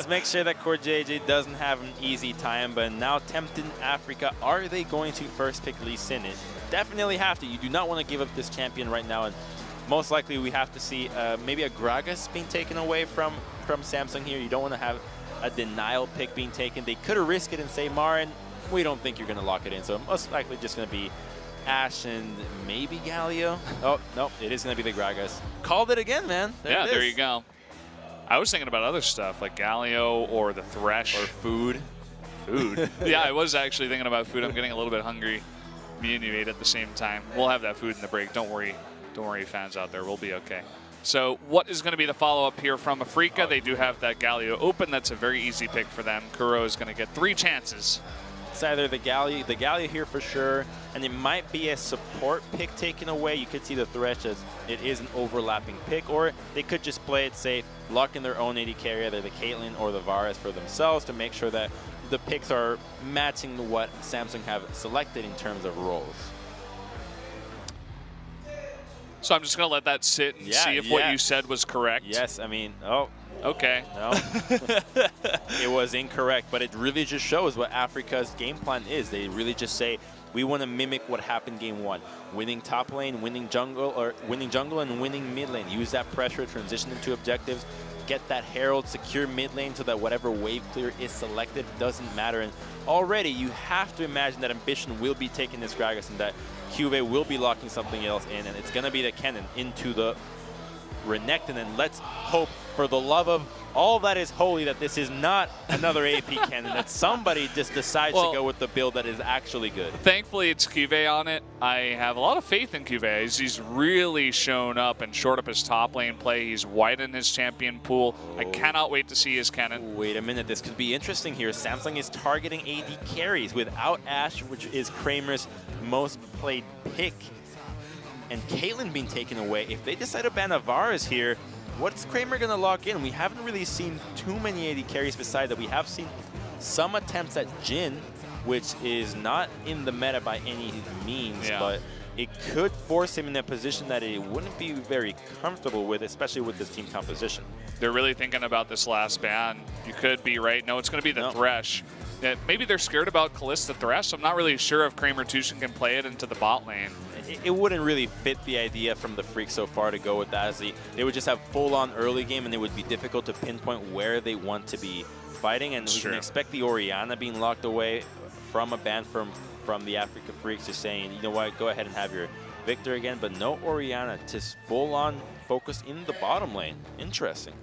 Let's make sure that Core JJ doesn't have an easy time, but now tempting Afreeca, are they going to first pick Lee Sin? It definitely have to. You do not want to give up this champion right now, and most likely we have to see maybe a Gragas being taken away from Samsung here. You don't want to have a denial pick being taken. They could have risked it and say Marin. We don't think you're going to lock it in, so most likely just going to be Ashe and maybe Galio. Oh, no, it is going to be the Gragas. Called it again, man. There you go. I was thinking about other stuff like Galio or the Thresh. Or food. Food. Yeah, I was actually thinking about food. I'm getting a little bit hungry. Me and you ate at the same time. We'll have that food in the break. Don't worry. Don't worry, fans out there. We'll be okay. So what is going to be the follow-up here from Afreeca? They do have that Galio open. That's a very easy pick for them. Kuro is going to get 3 chances. It's either the Galio here for sure, and it might be a support pick taken away. You could see the Thresh as it is an overlapping pick, or they could just play it safe, lock in their own AD carry, either the Caitlyn or the Varus for themselves to make sure that the picks are matching what Samsung have selected in terms of roles. So I'm just going to let that sit and see if what you said was correct. Yes, I mean, oh. Okay. No, it was incorrect, but it really just shows what Afreeca's game plan is. They really just say, we want to mimic what happened game 1. Winning top lane, winning jungle, and winning mid lane. Use that pressure, transition into objectives, get that Herald, secure mid lane so that whatever wave clear is selected doesn't matter. And already you have to imagine that Ambition will be taking this Gragas and that Cuvée will be locking something else in, and it's going to be the cannon into the Renekton, and let's hope for the love of all that is holy that this is not another AP cannon, that somebody just decides to go with the build that is actually good. Thankfully, it's Cuvée on it. I have a lot of faith in Cuvée. He's really shown up and shored up his top lane play. He's widened his champion pool. I cannot wait to see his cannon. Wait a minute, this could be interesting here. Samsung is targeting AD carries without Ashe, which is Kramer's most played pick, and Caitlyn being taken away. If they decide to ban Varus here, what's Kramer going to lock in? We haven't really seen too many AD carries besides that. We have seen some attempts at Jhin, which is not in the meta by any means, but it could force him in a position that he wouldn't be very comfortable with, especially with this team composition. They're really thinking about this last ban. You could be right. No, it's going to be the Thresh. Maybe they're scared about Kalista Thresh. I'm not really sure if Kramer Tushin can play it into the bot lane. It wouldn't really fit the idea from the Freecs so far to go with that. As they would just have full-on early game, and it would be difficult to pinpoint where they want to be fighting. And we can expect the Orianna being locked away from a ban from the Afreeca Freecs, just saying, you know what, go ahead and have your Victor again. But no Orianna, just full-on focus in the bottom lane. Interesting.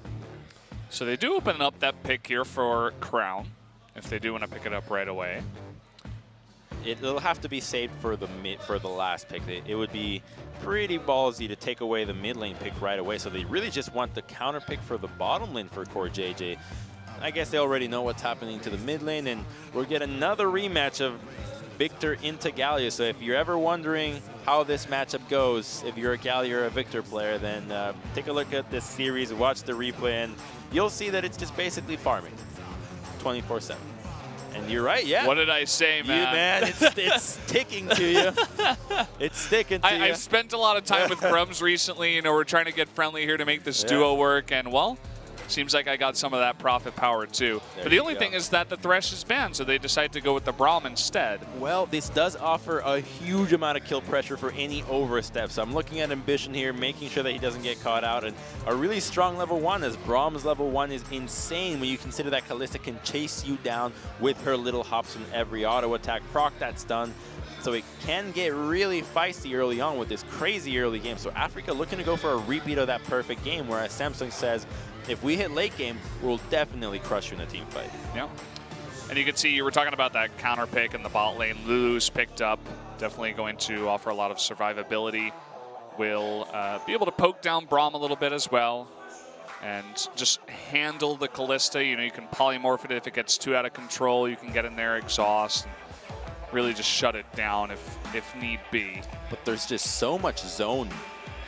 So they do open up that pick here for Crown, if they do want to pick it up right away. It'll have to be saved for the last pick. It would be pretty ballsy to take away the mid lane pick right away. So they really just want the counter pick for the bottom lane for Core JJ. I guess they already know what's happening to the mid lane, and we'll get another rematch of Victor into Galio. So if you're ever wondering how this matchup goes, if you're a Galio or a Victor player, then take a look at this series, watch the replay, and you'll see that it's just basically farming 24/7. And you're right, yeah. What did I say, man? It's sticking to you. It's sticking to you. I've spent a lot of time with Crumbs recently. You know, we're trying to get friendly here to make this duo work, and well, seems like I got some of that profit power too. But the only thing is that the Thresh is banned, so they decide to go with the Braum instead. Well, this does offer a huge amount of kill pressure for any overstep. So I'm looking at Ambition here, making sure that he doesn't get caught out. And a really strong level 1, as Braum's level 1 is insane when you consider that Kalista can chase you down with her little hops in every auto attack. Proc that stun. So it can get really feisty early on with this crazy early game. So Afreeca looking to go for a repeat of that perfect game, whereas Samsung says, if we hit late game, we'll definitely crush you in a team fight. Yeah. And you can see, you were talking about that counter pick in the bot lane. Lulu's picked up. Definitely going to offer a lot of survivability. Will be able to poke down Braum a little bit as well. And just handle the Kalista. You know, you can polymorph it if it gets too out of control. You can get in there, exhaust, and really just shut it down if need be. But there's just so much zone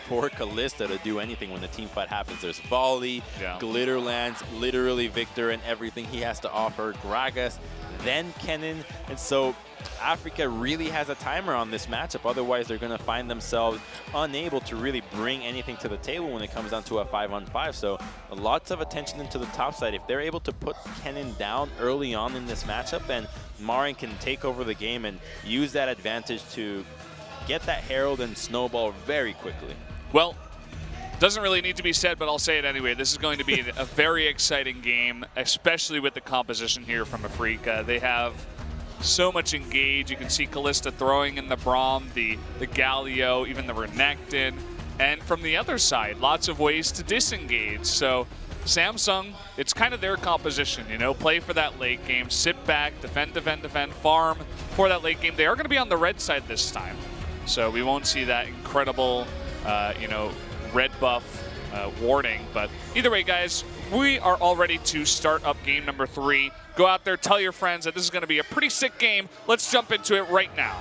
for Kalista to do anything when the team fight happens. There's volley, glitter lands, literally Victor and everything he has to offer. Gragas, then Kennen. And so Afreeca really has a timer on this matchup. Otherwise, they're going to find themselves unable to really bring anything to the table when it comes down to a 5-on-5. So lots of attention into the top side. If they're able to put Kennen down early on in this matchup, then Marin can take over the game and use that advantage to get that Herald and snowball very quickly. Well, doesn't really need to be said, but I'll say it anyway. This is going to be a very exciting game, especially with the composition here from Afreeca. They have so much engage. You can see Kalista throwing in the Braum, the Galio, even the Renekton. And from the other side, lots of ways to disengage. So Samsung, it's kind of their composition, you know, play for that late game, sit back, defend, defend, defend, farm for that late game. They are going to be on the red side this time. So we won't see that incredible, you know, red buff warding. But either way, guys, we are all ready to start up game number 3. Go out there, tell your friends that this is going to be a pretty sick game. Let's jump into it right now.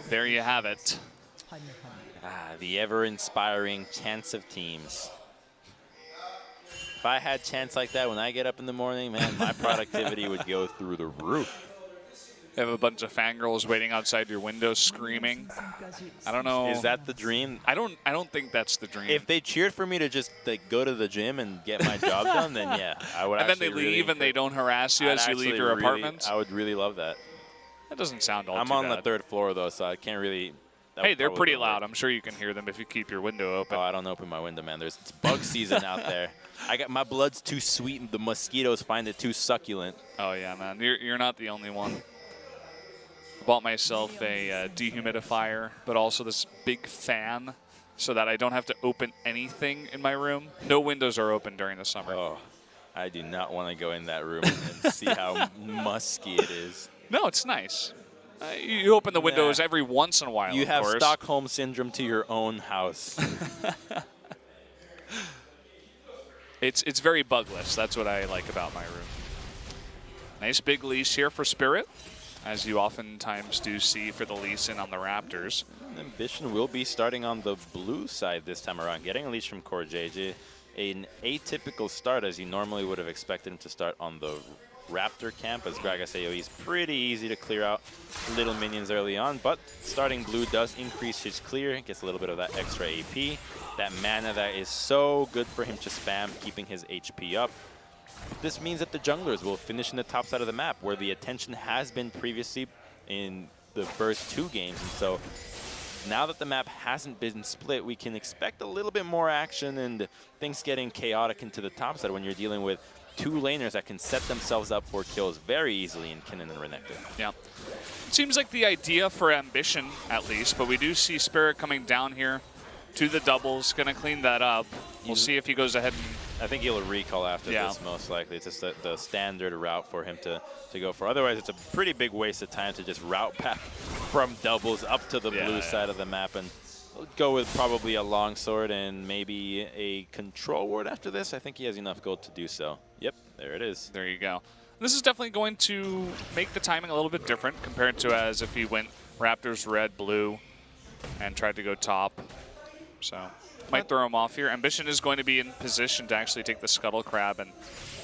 There you have it. The ever-inspiring chance of teams. If I had chance like that when I get up in the morning, man, my productivity would go through the roof. You have a bunch of fangirls waiting outside your window screaming. I don't know. Is that the dream? I don't think that's the dream. If they cheered for me to just like go to the gym and get my job done, then yeah, I would. And then they leave and they don't harass you as you leave your apartment. I would really love that. That doesn't sound all I'm too on bad. the 3rd floor though, so I can't really. Hey, they're pretty loud. I'm sure you can hear them if you keep your window open. Oh, I don't open my window, man. It's bug season out there. I got my blood's too sweet, and the mosquitoes find it too succulent. Oh yeah, man. You're not the only one. I bought myself a dehumidifier, but also this big fan, so that I don't have to open anything in my room. No windows are open during the summer. Oh, I do not want to go in that room and see how musky it is. No, it's nice. You open the windows every once in a while. You have course. Stockholm syndrome to your own house. It's very bugless. That's what I like about my room. Nice big leash here for Spirit, as you oftentimes do see for the Lee Sin on the Raptors. Ambition will be starting on the blue side this time around, getting a leash from Core JJ. An atypical start, as you normally would have expected him to start on the Raptor camp, as Gragas AoE is pretty easy to clear out little minions early on, but starting blue does increase his clear, gets a little bit of that extra AP, that mana that is so good for him to spam, keeping his HP up. This means that the junglers will finish in the top side of the map, where the attention has been previously in the first 2 games, and so now that the map hasn't been split, we can expect a little bit more action and things getting chaotic into the top side when you're dealing with 2 laners that can set themselves up for kills very easily in Kennen and Renekton. Yeah. It seems like the idea for Ambition, at least, but we do see Spirit coming down here to the doubles, going to clean that up. We'll see if he goes ahead and... I think he'll recall after this, most likely. It's just the standard route for him to go for. Otherwise, it's a pretty big waste of time to just route back from doubles up to the blue side of the map. And we'll go with probably a longsword and maybe a control ward after this. I think he has enough gold to do so. Yep, there it is. There you go. This is definitely going to make the timing a little bit different compared to as if he went Raptors red, blue, and tried to go top. So might throw him off here. Ambition is going to be in position to actually take the Scuttle Crab and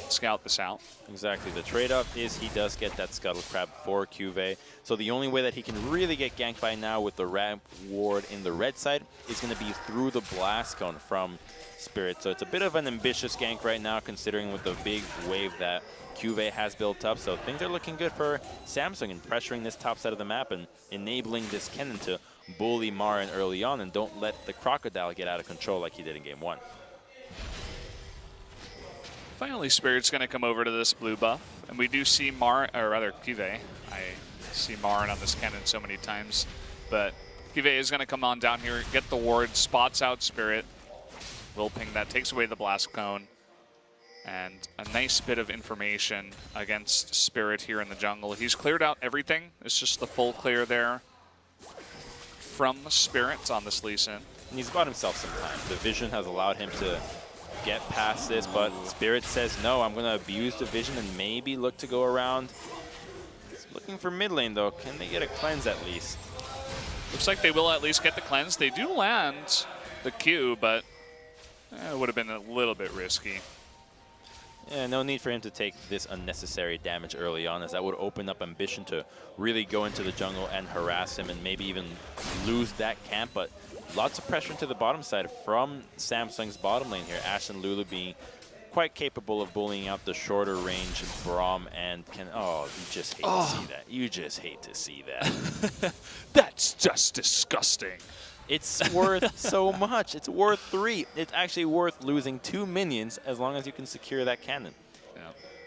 scout this out. Exactly. The trade-off is he does get that Scuttle Crab for Cuvée. So the only way that he can really get ganked by now with the ramp ward in the red side is going to be through the Blast Cone from Spirit. So it's a bit of an ambitious gank right now, considering with the big wave that Cuvée has built up. So things are looking good for Samsung in pressuring this top side of the map and enabling this Kennen to bully Marin early on and don't let the Crocodile get out of control like he did in Game 1. Finally, Spirit's going to come over to this blue buff, and we do see Marin, or rather Cuvée. I see Marin on this Kennen so many times, but Cuvée is going to come on down here, get the ward, spots out Spirit, will ping that, takes away the Blast Cone, and a nice bit of information against Spirit here in the jungle. He's cleared out everything. It's just the full clear there from Spirit on this Lee Sin. And he's bought himself some time. The vision has allowed him to get past this, but Spirit says no, I'm going to abuse the vision and maybe look to go around. He's looking for mid lane though. Can they get a cleanse at least? Looks like they will at least get the cleanse. They do land the Q, but it would have been a little bit risky. Yeah, no need for him to take this unnecessary damage early on, as that would open up Ambition to really go into the jungle and harass him and maybe even lose that camp. But lots of pressure into the bottom side from Samsung's bottom lane here. Ashe and Lulu being quite capable of bullying out the shorter range Braum and can. Oh, you just hate to see that. You just hate to see that. That's just disgusting. It's worth so much. It's worth 3. It's actually worth losing 2 minions as long as you can secure that cannon. Yeah.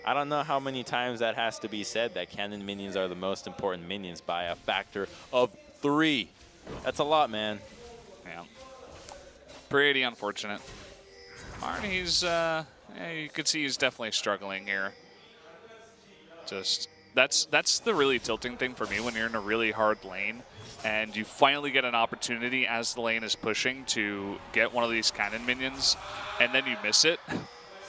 I don't know how many times that has to be said, that cannon minions are the most important minions by a factor of 3. That's a lot, man. Yeah. Pretty unfortunate. Martin, he's, yeah, you could see he's definitely struggling here. Just, that's the really tilting thing for me when you're in a really hard lane and you finally get an opportunity as the lane is pushing to get one of these cannon minions, and then you miss it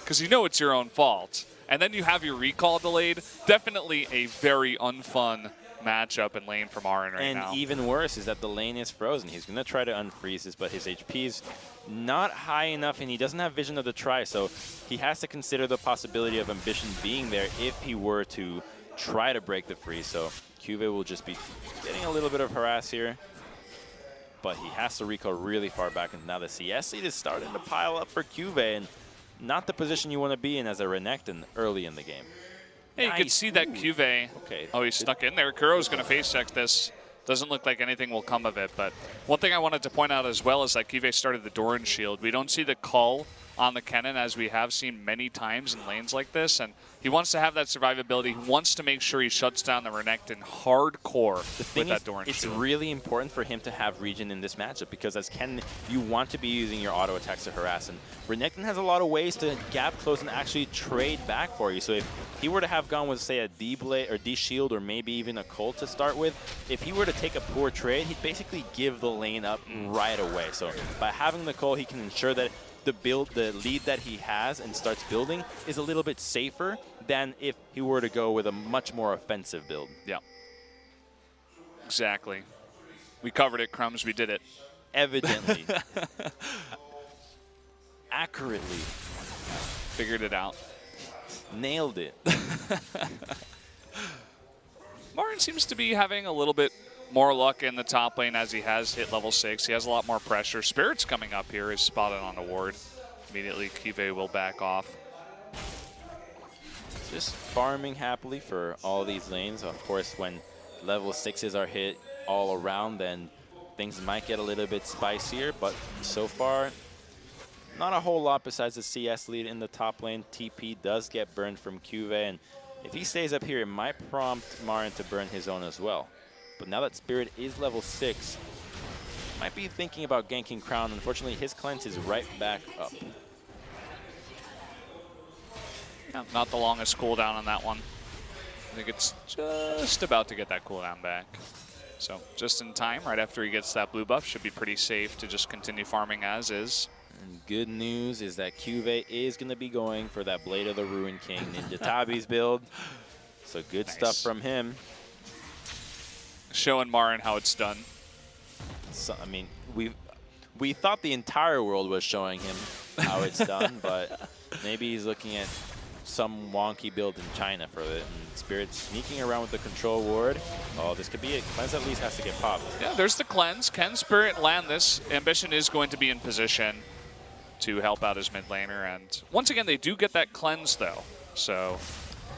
because you know it's your own fault. And then you have your recall delayed. Definitely a very unfun matchup in lane from Aaron right now. And even worse is that the lane is frozen. He's going to try to unfreeze this, but his HP is not high enough, and he doesn't have vision of the try, so he has to consider the possibility of Ambition being there if he were to try to break the freeze. So Cuve will just be getting a little bit of harass here, but he has to recall really far back, and now the CS lead is starting to pile up for Cuve, and not the position you want to be in as a Renekton early in the game. Hey, you can see that Cuve. Okay. Oh, he's stuck in there. Kuro's going to face check this. Doesn't look like anything will come of it, but one thing I wanted to point out as well is that Cuve started the Doran shield. We don't see the cull on the cannon as we have seen many times in lanes like this, and he wants to have that survivability. He wants to make sure he shuts down the Renekton hardcore with that Doran it's shield. really important for him to have regen in this matchup, because as Ken, you want to be using your auto attacks to harass, and Renekton has a lot of ways to gap close and actually trade back for you. So if he were to have gone with, say, a D-Blade or D-Shield or maybe even a Colt to start with, if he were to take a poor trade, he'd basically give the lane up right away. So by having the Colt, he can ensure that the lead that he has and starts building is a little bit safer than if he were to go with a much more offensive build. Yeah. Exactly. We covered it, Crumbs. We did it. Evidently. Accurately. Figured it out. Nailed it. Martin seems to be having a little bit more luck in the top lane as he has hit level 6. He has a lot more pressure. Spirit's coming up here, is spotted on a ward. Immediately, Cuve will back off. Just farming happily for all these lanes. Of course, when level 6s are hit all around, then things might get a little bit spicier, but so far, not a whole lot besides the CS lead in the top lane. TP does get burned from Cuve, and if he stays up here, it might prompt Marin to burn his own as well. But now that Spirit is level 6, might be thinking about ganking Crown. Unfortunately, his cleanse is right back up. Yeah, not the longest cooldown on that one. I think it's just about to get that cooldown back. So just in time, right after he gets that blue buff, should be pretty safe to just continue farming as is. And good news is that Cuve is going to be going for that Blade of the Ruin King Ninja Tabi's build. So good stuff from him. Showing Marin how it's done. So, I mean, we thought the entire world was showing him how it's done, but maybe he's looking at some wonky build in China for it. And Spirit sneaking around with the control ward. Oh, this could be it. Cleanse at least has to get popped. Yeah, there's the cleanse. Can Spirit land this? Ambition is going to be in position to help out his mid laner. And once again, they do get that cleanse, though. So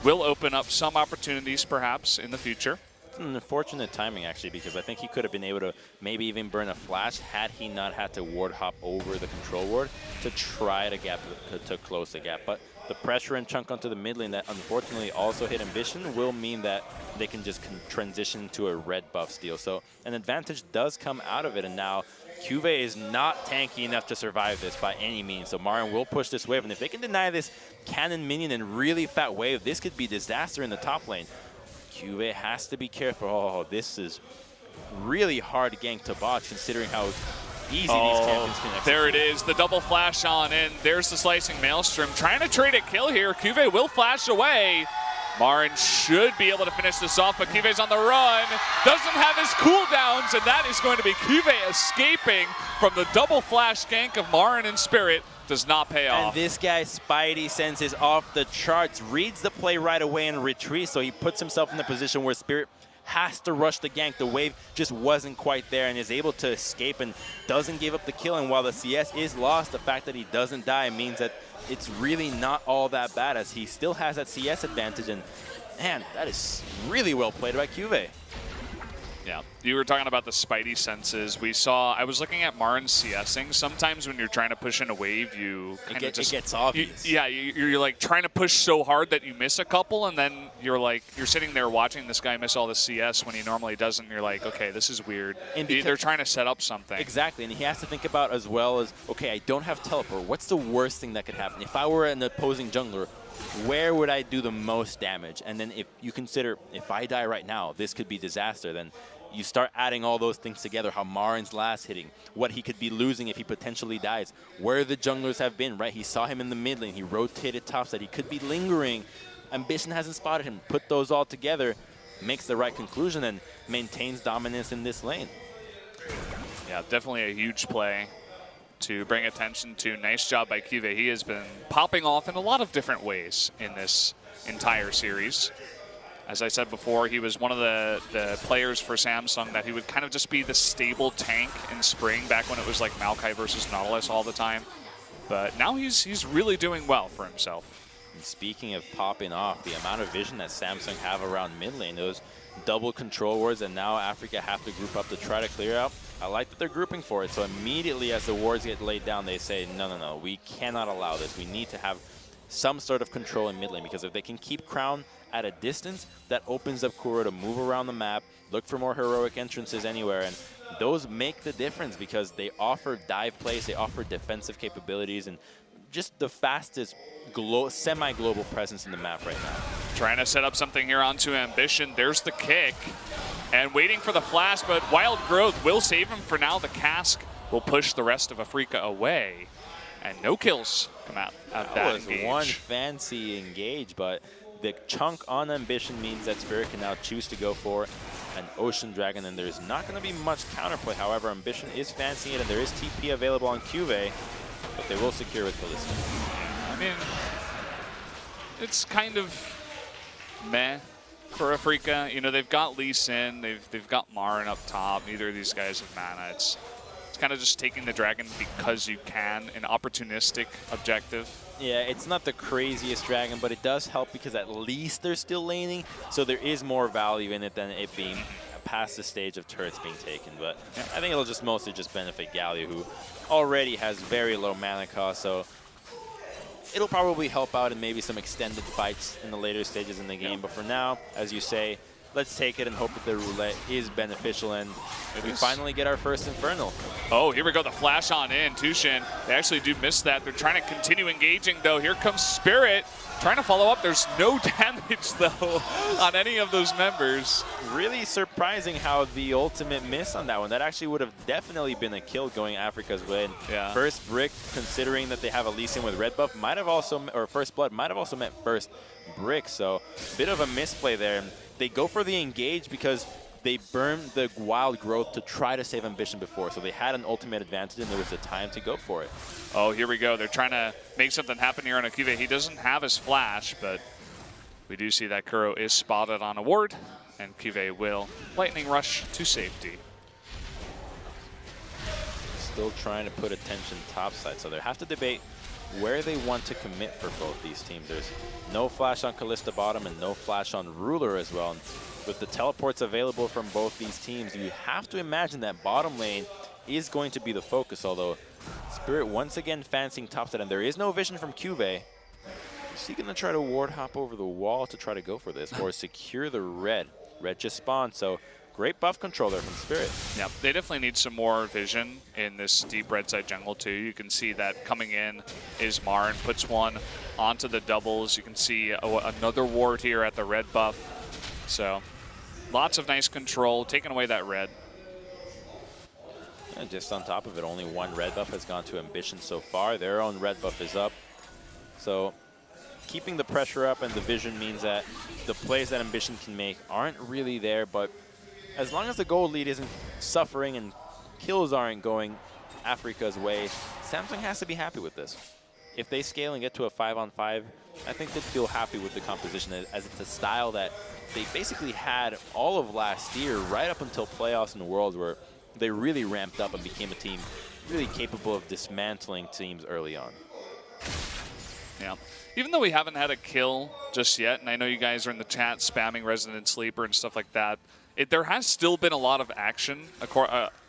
will open up some opportunities, perhaps, in the future. Unfortunate timing, actually, because I think he could have been able to maybe even burn a flash had he not had to ward hop over the control ward to try to close the gap. But the pressure and chunk onto the mid lane that unfortunately also hit Ambition will mean that they can just transition to a red buff steal. So an advantage does come out of it, and now Cuve is not tanky enough to survive this by any means. So Marin will push this wave, and if they can deny this cannon minion and really fat wave, this could be disaster in the top lane. Cuve has to be careful. Oh, this is really hard gank to botch considering how easy these champions can execute. There it is, the double flash on in. There's the slicing Maelstrom. Trying to trade a kill here. Cuvée will flash away. Marin should be able to finish this off, but Cuvé's on the run. Doesn't have his cooldowns, and that is going to be Cuvée escaping from the double flash gank of Marin and Spirit. Does not pay off. And this guy's Spidey sense is off the charts, reads the play right away and retreats, so he puts himself in the position where Spirit has to rush the gank. The wave just wasn't quite there and is able to escape and doesn't give up the kill. And while the CS is lost, the fact that he doesn't die means that it's really not all that bad, as he still has that CS advantage. And man, that is really well played by Cuvée. Yeah, you were talking about the Spidey senses. I was looking at Marin's CSing. Sometimes when you're trying to push in a wave, it gets obvious. You're like trying to push so hard that you miss a couple, and then you're sitting there watching this guy miss all the CS when he normally doesn't. And you're like, okay, this is weird. And they're trying to set up something. Exactly, and he has to think about as well as, okay, I don't have teleport. What's the worst thing that could happen? If I were an opposing jungler, where would I do the most damage? And then if you consider, if I die right now, this could be disaster, then you start adding all those things together, how Marin's last hitting, what he could be losing if he potentially dies, where the junglers have been, right? He saw him in the mid lane. He rotated top side. He could be lingering. Ambition hasn't spotted him. Put those all together, makes the right conclusion, and maintains dominance in this lane. Yeah, definitely a huge play to bring attention to. Nice job by Cuvée. He has been popping off in a lot of different ways in this entire series. As I said before, he was one of the players for Samsung that he would kind of just be the stable tank in spring, back when it was like Maokai versus Nautilus all the time. But now he's really doing well for himself. And speaking of popping off, the amount of vision that Samsung have around mid lane, those double control wards, and now Afreeca have to group up to try to clear out. I like that they're grouping for it. So immediately as the wards get laid down, they say, no, we cannot allow this. We need to have some sort of control in mid lane, because if they can keep Crown at a distance, that opens up Kuro to move around the map, look for more heroic entrances anywhere, and those make the difference because they offer dive plays, they offer defensive capabilities, and just the fastest semi-global presence in the map right now. Trying to set up something here onto Ambition. There's the kick, and waiting for the flash, but Wild Growth will save him for now. The cask will push the rest of Afreeca away, and no kills come out of that engage. Was one fancy engage, but the chunk on Ambition means that Spirit can now choose to go for an Ocean Dragon, and there's not going to be much counterplay. However, Ambition is fancying it, and there is TP available on Cuvée, but they will secure with Kalista. I mean, it's kind of meh for Afreeca. You know, they've got Lee Sin, they've got Marin up top. Neither of these guys have mana. It's kind of just taking the dragon because you can, an opportunistic objective. Yeah, it's not the craziest dragon, but it does help because at least they're still laning, so there is more value in it than it being past the stage of turrets being taken. But yeah, I think it'll just mostly just benefit Galio, who already has very low mana cost, so it'll probably help out in maybe some extended fights in the later stages in the game. But for now, as you say, let's take it and hope that the roulette is beneficial, and we finally get our first Infernal. Oh, here we go, the flash on in. Tushin, they actually do miss that. They're trying to continue engaging, though. Here comes Spirit, trying to follow up. There's no damage, though, on any of those members. Really surprising how the ultimate miss on that one. That actually would have definitely been a kill going Afreeca's way. Yeah. First Brick, considering that they have a Lee Sin with red buff, might have also, or First Blood, might have also meant first Brick. So, bit of a misplay there. They go for the engage because they burned the Wild Growth to try to save Ambition before. So they had an ultimate advantage, and there was the time to go for it. Oh, here we go. They're trying to make something happen here on Cuvée. He doesn't have his flash, but we do see that Kuro is spotted on a ward, and Cuvée will lightning rush to safety. Still trying to put attention topside, so they have to debate where they want to commit for both these teams. There's no flash on Kalista bottom and no flash on Ruler as well. And with the teleports available from both these teams, you have to imagine that bottom lane is going to be the focus, although Spirit once again fancying topside, and there is no vision from Cuvée. Is he going to try to ward hop over the wall to try to go for this, or secure the red? Red just spawned, so great buff control there from Spirit. Yeah, they definitely need some more vision in this deep red side jungle too. You can see that coming in is Marin, puts one onto the doubles. You can see another ward here at the red buff. So lots of nice control, taking away that red. And just on top of it, only one red buff has gone to Ambition so far. Their own red buff is up. So keeping the pressure up and the vision means that the plays that Ambition can make aren't really there, but as long as the gold lead isn't suffering and kills aren't going Afreeca's way, Samsung has to be happy with this. If they scale and get to a 5-on-5, I think they'd feel happy with the composition, as it's a style that they basically had all of last year, right up until playoffs in the Worlds, where they really ramped up and became a team really capable of dismantling teams early on. Yeah. Even though we haven't had a kill just yet, and I know you guys are in the chat spamming Resident Sleeper and stuff like that, there has still been a lot of action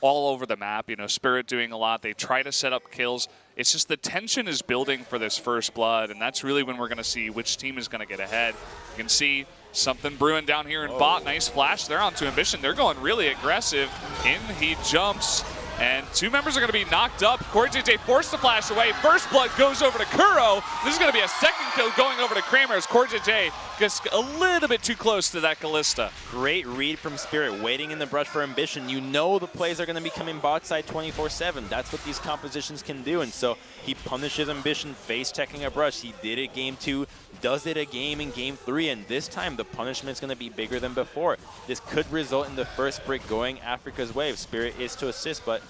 all over the map. You know, Spirit doing a lot. They try to set up kills. It's just the tension is building for this first blood, and that's really when we're going to see which team is going to get ahead. You can see something brewing down here in bot. Nice flash. They're onto Ambition. They're going really aggressive. In he jumps, and two members are going to be knocked up. CoreJJ forced the flash away. First blood goes over to Kuro. This is going to be a second kill going over to Kramer as CoreJJ gets a little bit too close to that Kalista. Great read from Spirit, waiting in the brush for Ambition. You know the plays are going to be coming bot side 24/7. That's what these compositions can do, and so he punishes Ambition, face checking a brush. He did it game 2, does it again in game 3, and this time the punishment's going to be bigger than before. This could result in the first brick going Afreeca's way if Spirit is to assist, but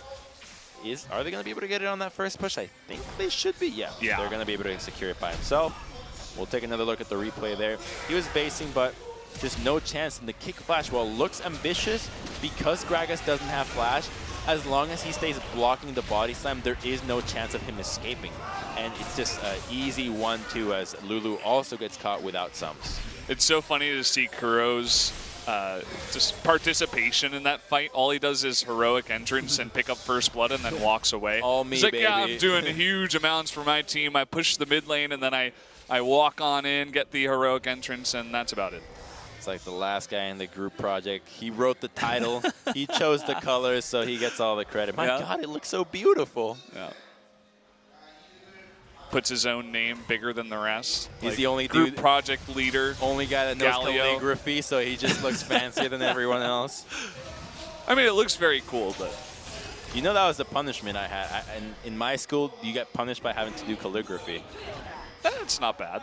are they going to be able to get it on that first push? I think they should be. Yeah. They're going to be able to secure it by himself. We'll take another look at the replay there. He was basing, but just no chance. And the kick flash, while it looks ambitious, because Gragas doesn't have flash, as long as he stays blocking the body slam, there is no chance of him escaping. And it's just an easy 1-2 as Lulu also gets caught without sumps. It's so funny to see Kuro's just participation in that fight. All he does is heroic entrance and pick up first blood and then walks away. All me, He's like, baby. yeah, I'm doing huge amounts for my team. I push the mid lane and then I walk on in, get the heroic entrance, and that's about it. It's like the last guy in the group project. He wrote the title. He chose the colors, so he gets all the credit. My God, it looks so beautiful. Yeah. Puts his own name bigger than the rest. He's like the only group dude, project leader. Only guy that knows Galio. calligraphy, so he just looks fancier than everyone else. I mean, it looks very cool, but you know that was the punishment I had. In my school, you get punished by having to do calligraphy. that's not bad.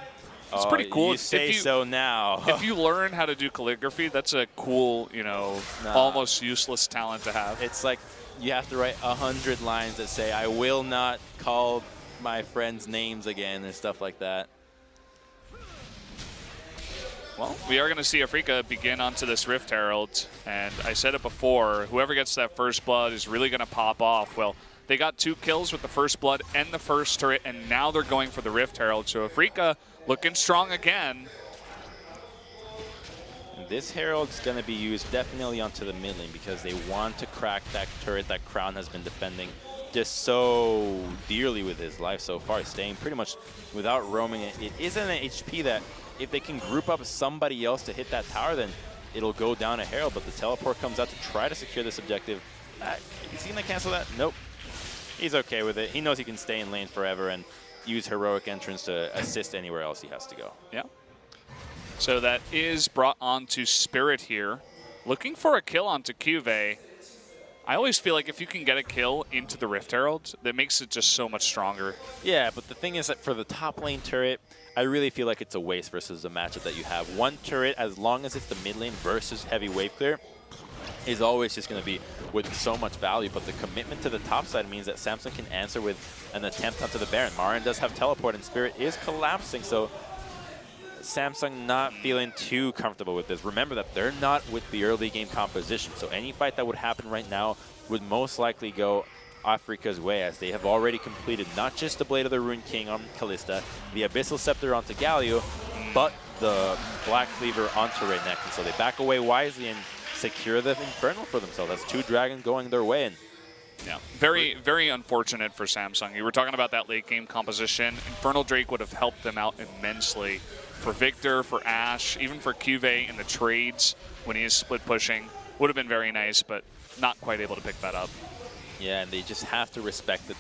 It's pretty cool. You say so now. If you learn how to do calligraphy, that's a cool, you know, almost useless talent to have. It's like you have to write 100 lines that say, I will not call my friends' names again and stuff like that. Well, we are going to see Afreeca begin onto this Rift Herald, and I said it before, whoever gets that first blood is really going to pop off. Well, they got 2 kills with the first blood and the first turret, and now they're going for the Rift Herald. So Afreeca looking strong again. This Herald's going to be used definitely onto the mid lane because they want to crack that turret that Crown has been defending just so dearly with his life so far, staying pretty much without roaming it. It isn't an HP that if they can group up somebody else to hit that tower, then it'll go down a Herald, but the teleport comes out to try to secure this objective. Is he going to cancel that? Nope. He's okay with it. He knows he can stay in lane forever and use heroic entrance to assist anywhere else he has to go. Yeah. So that is brought on to Spirit here. Looking for a kill onto Cuvée. I always feel like if you can get a kill into the Rift Herald, that makes it just so much stronger. Yeah, but the thing is that for the top lane turret, I really feel like it's a waste versus the matchup that you have. One turret, as long as it's the mid lane versus heavy wave clear, is always just going to be with so much value, but the commitment to the top side means that Samsung can answer with an attempt onto the Baron. Marin does have teleport, and Spirit is collapsing, so Samsung not feeling too comfortable with this. Remember that they're not with the early game composition, so any fight that would happen right now would most likely go Afreeca's way, as they have already completed not just the Blade of the Rune King on Kalista, the Abyssal Scepter onto Galio, but the Black Cleaver onto Redneck, and so they back away wisely and secure the Infernal for themselves. That's 2 Dragon going their way. And yeah, very, very unfortunate for Samsung. You were talking about that late game composition. Infernal Drake would have helped them out immensely. For Victor, for Ashe, even for Cuvée in the trades when he is split pushing, would have been very nice, but not quite able to pick that up. Yeah, and they just have to respect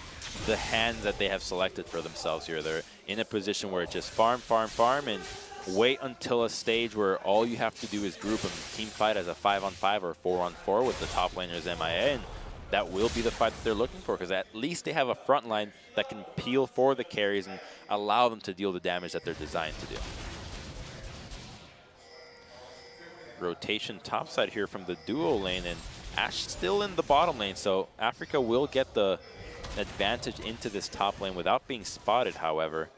the hands that they have selected for themselves here. They're in a position where just farm, farm, farm, and wait until a stage where all you have to do is group and team fight as a 5-on-5 or 4-on-4 with the top laner's MIA, and that will be the fight that they're looking for, because at least they have a front line that can peel for the carries and allow them to deal the damage that they're designed to do. Rotation topside here from the duo lane, and Ash still in the bottom lane, so Afreeca will get the advantage into this top lane without being spotted, however.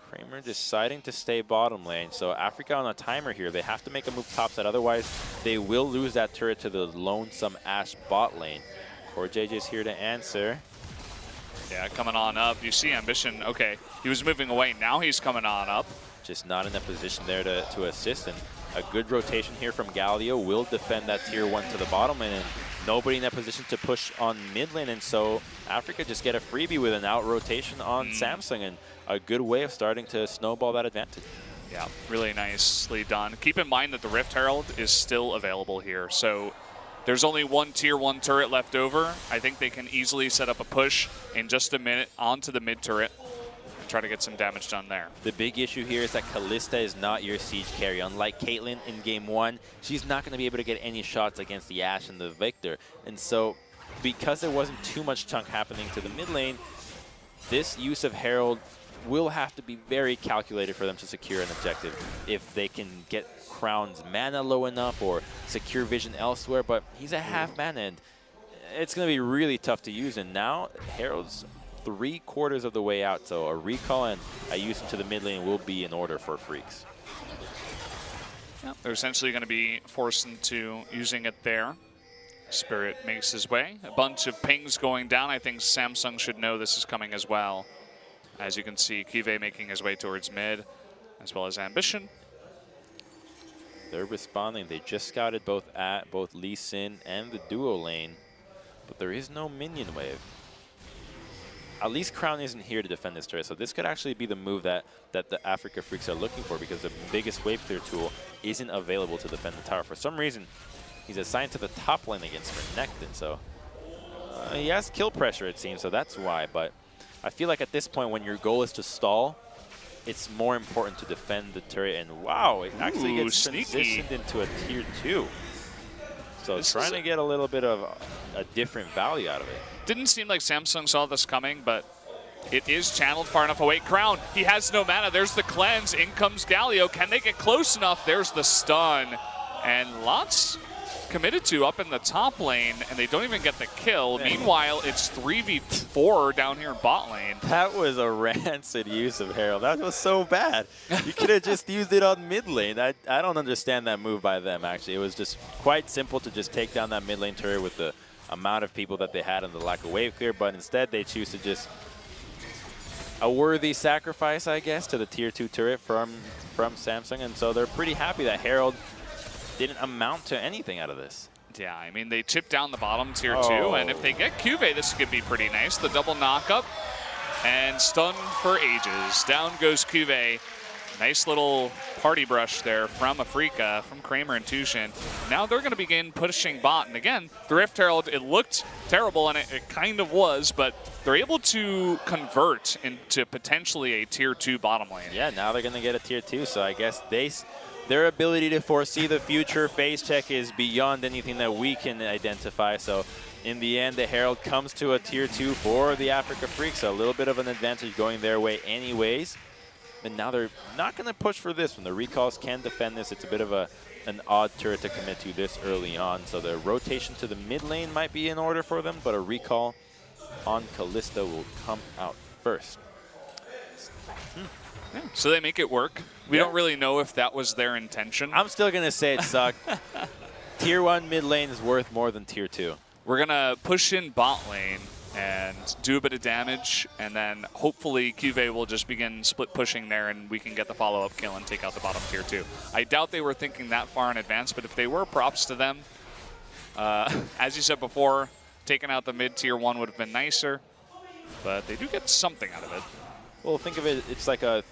Kramer deciding to stay bottom lane, so Afreeca on a timer here. They have to make a move topside, otherwise they will lose that turret to the lonesome Ash bot lane. Core JJ's here to answer. Yeah, coming on up. You see Ambition, okay, he was moving away, now he's coming on up. Just not in a position there to assist, and a good rotation here from Galio will defend that tier 1 to the bottom lane, and nobody in that position to push on mid lane, and so Afreeca just get a freebie with an out rotation on Samsung, and a good way of starting to snowball that advantage. Yeah, really nicely done. Keep in mind that the Rift Herald is still available here, so there's only one tier 1 turret left over. I think they can easily set up a push in just a minute onto the mid turret and try to get some damage done there. The big issue here is that Kalista is not your siege carry. Unlike Caitlyn in game 1, she's not going to be able to get any shots against the Ashe and the Victor. And so, because there wasn't too much chunk happening to the mid lane, this use of Herald will have to be very calculated for them to secure an objective. If they can get Crown's mana low enough or secure vision elsewhere, but he's a half mana, and it's going to be really tough to use. And now Herald's 3/4 of the way out, so a recall and a use into the mid lane will be in order for Freecs. Yep, they're essentially going to be forced into using it there. Spirit makes his way. A bunch of pings going down. I think Samsung should know this is coming as well. As you can see, Kive making his way towards mid, as well as Ambition. They're responding. They just scouted both Lee Sin and the duo lane, but there is no minion wave. At least Crown isn't here to defend this turret, so this could actually be the move that the Afreeca Freecs are looking for, because the biggest wave clear tool isn't available to defend the tower. For some reason, he's assigned to the top lane against Renekton, so he has kill pressure, it seems, so that's why. But I feel like at this point, when your goal is to stall, it's more important to defend the turret, and wow, it actually gets transitioned into a tier 2. So trying to get a little bit of a different value out of it. Didn't seem like Samsung saw this coming, but it is channeled far enough away. Crown, he has no mana. There's the cleanse. In comes Galio. Can they get close enough? There's the stun. And lots committed to up in the top lane, and they don't even get the kill. Man. Meanwhile, it's 3v4 down here in bot lane. That was a rancid use of Herald. That was so bad. You could have just used it on mid lane. I don't understand that move by them, actually. It was just quite simple to just take down that mid lane turret with the amount of people that they had and the lack of wave clear, but instead they choose to just a worthy sacrifice, I guess, to the tier 2 turret from Samsung, and so they're pretty happy that Herald didn't amount to anything out of this. Yeah, I mean, they chipped down the bottom tier 2, and if they get Cuvée, this could be pretty nice. The double knock-up and stun for ages. Down goes Cuvée. Nice little party brush there from Afreeca, from Kramer and Tushin. Now they're going to begin pushing bot. And again, the Rift Herald, it looked terrible, and it kind of was, but they're able to convert into potentially a tier 2 bottom lane. Yeah, now they're going to get a tier 2, so I guess their ability to foresee the future phase check is beyond anything that we can identify. So in the end, the Herald comes to a tier 2 for the Afreeca Freecs. So a little bit of an advantage going their way anyways. And now they're not going to push for this one. The recalls can defend this. It's a bit of an odd turret to commit to this early on. So the rotation to the mid lane might be in order for them, but a recall on Kalista will come out first. Yeah, so they make it work. We don't really know if that was their intention. I'm still going to say it sucked. Tier 1 mid lane is worth more than tier 2. We're going to push in bot lane and do a bit of damage, and then hopefully Cuvée will just begin split pushing there, and we can get the follow-up kill and take out the bottom tier 2. I doubt they were thinking that far in advance, but if they were, props to them. As you said before, taking out the mid tier 1 would have been nicer, but they do get something out of it. Well, think of it, it's like a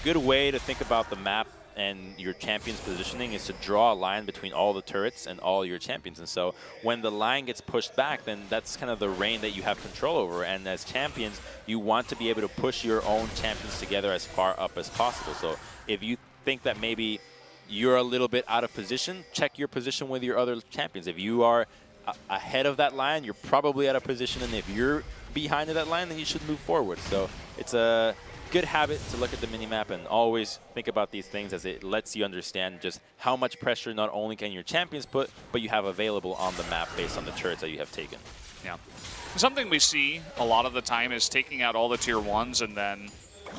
good way to think about the map and your champion's positioning is to draw a line between all the turrets and all your champions. And so when the line gets pushed back, then that's kind of the reign that you have control over. And as champions, you want to be able to push your own champions together as far up as possible. So if you think that maybe you're a little bit out of position, check your position with your other champions. If you are ahead of that line, you're probably at a position, and if you're behind that line, then you should move forward. So it's a good habit to look at the minimap and always think about these things, as it lets you understand just how much pressure not only can your champions put, but you have available on the map based on the turrets that you have taken. Yeah. Something we see a lot of the time is taking out all the tier 1s, and then,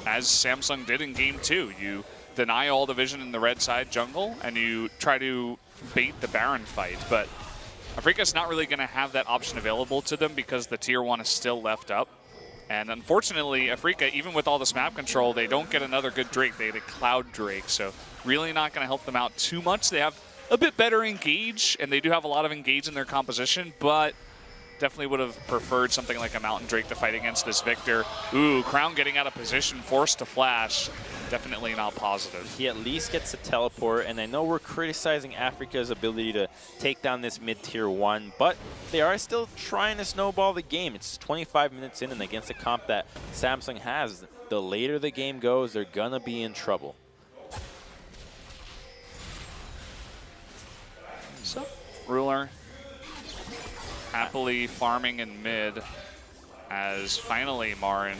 as Samsung did in game 2, you deny all the vision in the red side jungle, and you try to bait the Baron fight. But Afreeca's not really going to have that option available to them because the tier 1 is still left up. And unfortunately, Afreeca, even with all this map control, they don't get another good Drake. They get a Cloud Drake, so really not going to help them out too much. They have a bit better engage, and they do have a lot of engage in their composition, but definitely would have preferred something like a Mountain Drake to fight against this Victor. Ooh, Crown getting out of position, forced to flash. Definitely not positive. He at least gets a teleport, and I know we're criticizing Afreeca's ability to take down this mid-tier 1, but they are still trying to snowball the game. It's 25 minutes in, and against a comp that Samsung has, the later the game goes, they're gonna be in trouble. So, Ruler happily farming in mid as finally Marin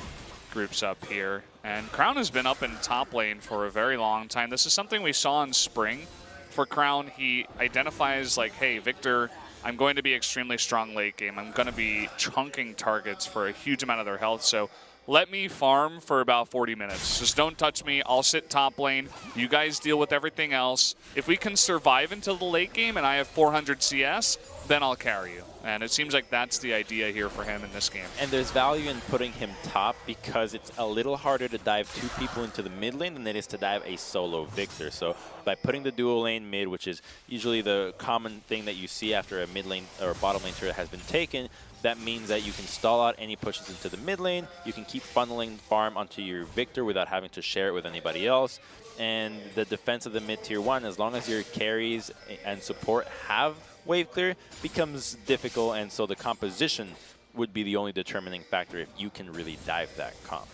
groups up here. And Crown has been up in top lane for a very long time. This is something we saw in spring. For Crown, he identifies like, hey, Victor, I'm going to be extremely strong late game. I'm going to be chunking targets for a huge amount of their health. So let me farm for about 40 minutes. Just don't touch me. I'll sit top lane. You guys deal with everything else. If we can survive until the late game and I have 400 CS, then I'll carry you. And it seems like that's the idea here for him in this game. And there's value in putting him top because it's a little harder to dive 2 people into the mid lane than it is to dive a solo Victor. So by putting the dual lane mid, which is usually the common thing that you see after a mid lane or bottom lane turret has been taken, that means that you can stall out any pushes into the mid lane. You can keep funneling farm onto your Victor without having to share it with anybody else. And the defense of the mid tier 1, as long as your carries and support have wave clear, becomes difficult, and so the composition would be the only determining factor if you can really dive that comp.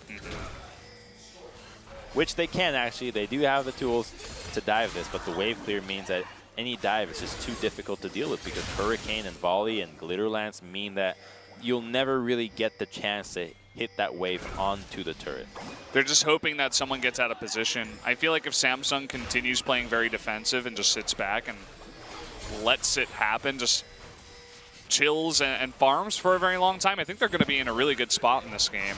Which they can actually. They do have the tools to dive this, but the wave clear means that any dive is just too difficult to deal with because Hurricane and Volley and Glitter Lance mean that you'll never really get the chance to hit that wave onto the turret. They're just hoping that someone gets out of position. I feel like if Samsung continues playing very defensive and just sits back and lets it happen, just chills and farms for a very long time, I think they're going to be in a really good spot in this game.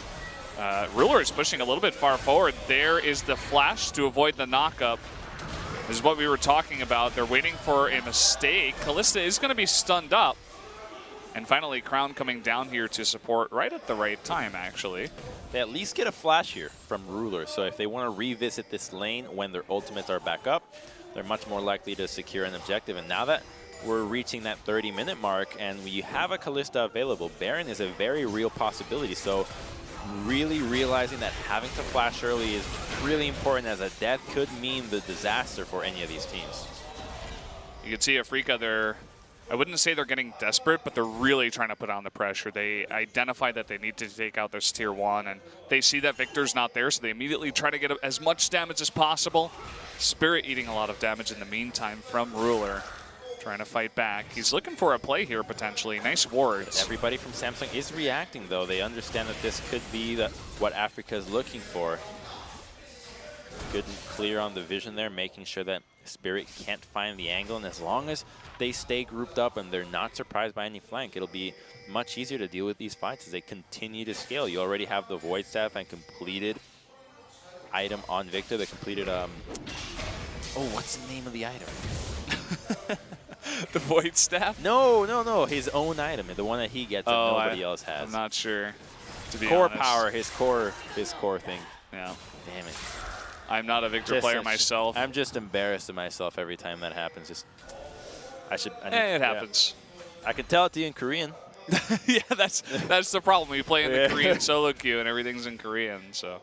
Ruler is pushing a little bit far forward. There is the flash to avoid the knockup. This is what we were talking about. They're waiting for a mistake. Kalista is going to be stunned up. And finally, Crown coming down here to support right at the right time, actually. They at least get a flash here from Ruler, so if they want to revisit this lane when their ultimates are back up, they're much more likely to secure an objective. And now that we're reaching that 30-minute mark and we have a Kalista available, Baron is a very real possibility. So really realizing that having to flash early is really important, as a death could mean the disaster for any of these teams. You can see Afreeca, I wouldn't say they're getting desperate, but they're really trying to put on the pressure. They identify that they need to take out this tier 1, and they see that Victor's not there, so they immediately try to get as much damage as possible. Spirit eating a lot of damage in the meantime from Ruler, trying to fight back. He's looking for a play here, potentially. Nice wards. But everybody from Samsung is reacting, though. They understand that this could be what Afreeca is looking for. Good and clear on the vision there, making sure that Spirit can't find the angle, and as long as they stay grouped up and they're not surprised by any flank, it'll be much easier to deal with these fights as they continue to scale. You already have the Void Staff and completed item on Victor, the completed, oh, what's the name of the item? The Void Staff? No, his own item, the one that he gets that nobody else has. I'm not sure, to be core honest. Power, his core thing. Yeah. Damn it. I'm not a Victor player myself. I'm just embarrassed of myself every time that happens. It happens. I can tell it to you in Korean. Yeah, that's the problem. We play in the Korean solo queue and everything's in Korean, so.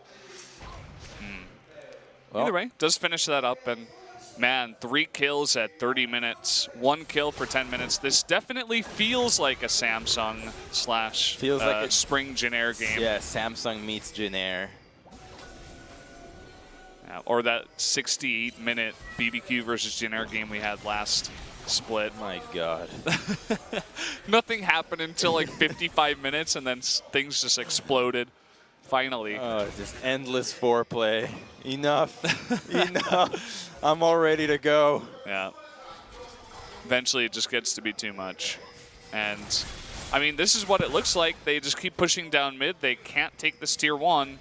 Well, either way, does finish that up, and man, 3 kills at 30 minutes, 1 kill per 10 minutes. This definitely feels like a Samsung slash like a spring Jin game. Yeah, Samsung meets Jin. Or that 68-minute BBQ versus Jin game we had last split. My God. Nothing happened until like 55 minutes, and then things just exploded. Finally. Just endless foreplay. Enough. Enough. I'm all ready to go. Yeah. Eventually, it just gets to be too much. And, I mean, this is what it looks like. They just keep pushing down mid. They can't take this tier 1.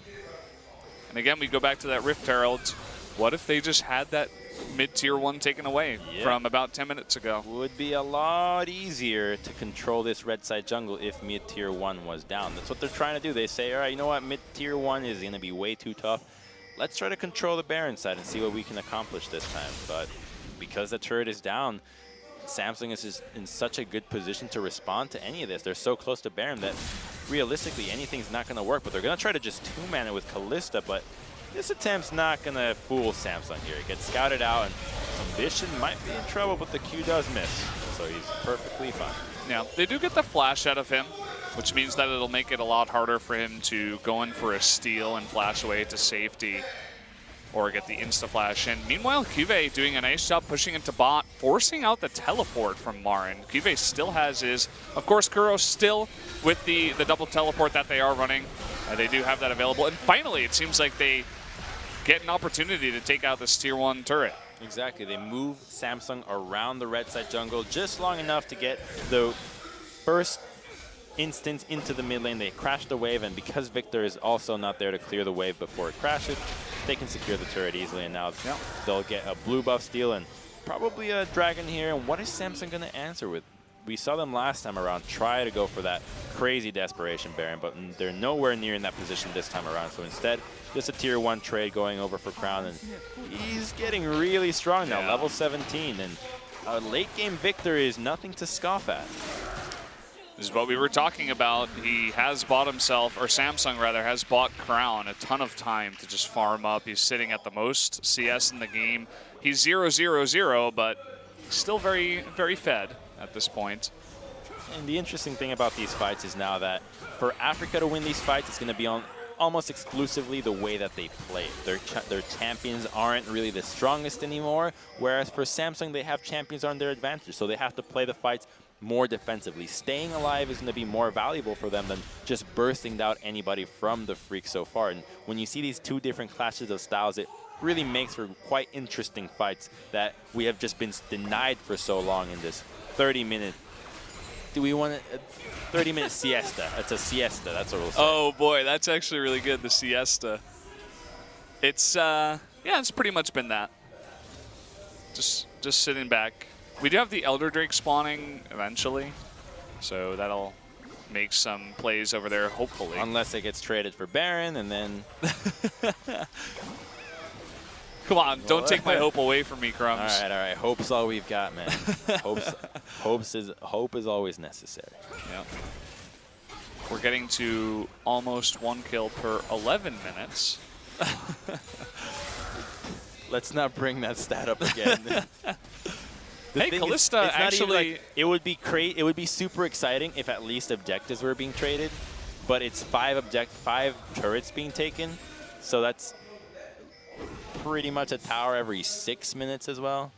And again, we go back to that Rift Herald. What if they just had that mid tier 1 taken away from about 10 minutes ago? Would be a lot easier to control this red side jungle if mid tier 1 was down. That's what they're trying to do. They say, all right, you know what, mid tier 1 is going to be way too tough. Let's try to control the Baron side and see what we can accomplish this time. But because the turret is down, Samsung is just in such a good position to respond to any of this. They're so close to Baron that realistically anything's not going to work. But they're going to try to just two-man it with Kalista. But this attempt's not going to fool Samsung here. It gets scouted out, and Ambition might be in trouble, but the Q does miss. So he's perfectly fine. Yeah, they do get the flash out of him, which means that it'll make it a lot harder for him to go in for a steal and flash away to safety or get the insta-flash in. Meanwhile, Cuvée doing a nice job pushing into bot, forcing out the teleport from Marin. Cuvée still has his, of course, Kuro still with the double teleport that they are running. They do have that available. And finally, it seems like they get an opportunity to take out this tier 1 turret. Exactly. They move Samsung around the red side jungle just long enough to get the first instance into the mid lane. They crash the wave, and because Victor is also not there to clear the wave before it crashes, they can secure the turret easily, and now they'll get a blue buff steal and probably a dragon here. And what is Samsung going to answer with? We saw them last time around try to go for that crazy desperation Baron, but they're nowhere near in that position this time around. So instead, just a tier 1 trade going over for Crown, and he's getting really strong now, level 17, and a late game Victor is nothing to scoff at. This is what we were talking about. He has bought himself, or Samsung rather, has bought Crown a ton of time to just farm up. He's sitting at the most CS in the game. He's 0-0-0, but still very, very fed at this point. And the interesting thing about these fights is now that for Afreeca to win these fights, it's going to be on almost exclusively the way that they play. Their champions aren't really the strongest anymore, whereas for Samsung, they have champions on their advantage, so they have to play the fights more defensively. Staying alive is going to be more valuable for them than just bursting out anybody from the Freecs so far. And when you see these two different clashes of styles, it really makes for quite interesting fights that we have just been denied for so long in this 30-minute. Do we want a 30-minute siesta? It's a siesta. That's what we'll say. Oh boy, that's actually really good. The siesta. It's yeah, it's pretty much been that. Just sitting back. We do have the Elder Drake spawning eventually, so that'll make some plays over there, hopefully. Unless it gets traded for Baron, and then... Come on, don't take my hope away from me, Crumbs. All right. Hope's all we've got, man. Hope is always necessary. Yeah. We're getting to almost 1 kill per 11 minutes. Let's not bring that stat up again. Hey, Kalista actually... Like, it would be super exciting if at least objectives were being traded, but it's 5 turrets being taken, so that's pretty much a tower every 6 minutes as well.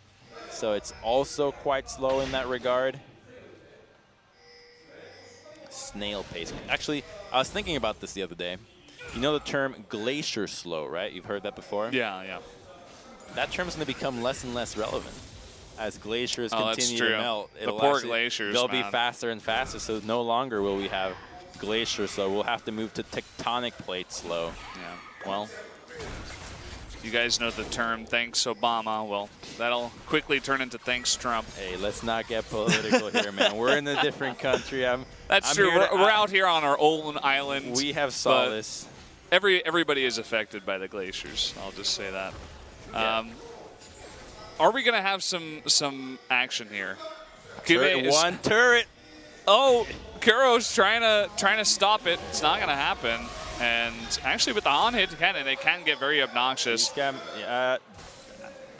So it's also quite slow in that regard. Snail pace. Actually, I was thinking about this the other day. You know the term glacier slow, right? You've heard that before? Yeah. That term's going to become less and less relevant as glaciers continue to melt. The poor glaciers, they'll be faster and faster, so no longer will we have glacier slow. We'll have to move to tectonic plate slow. Yeah, well, you guys know the term thanks Obama. Well, that'll quickly turn into thanks Trump. Hey, let's not get political here, man. We're in a different country. That's true. We're out here on our own island. We have solace. Everybody is affected by the glaciers. I'll just say that. Yeah. Are we gonna have some action here? One turret. Oh, Kuro's trying to stop it. It's not gonna happen. And actually, with the on-hit cannon, it can get very obnoxious. That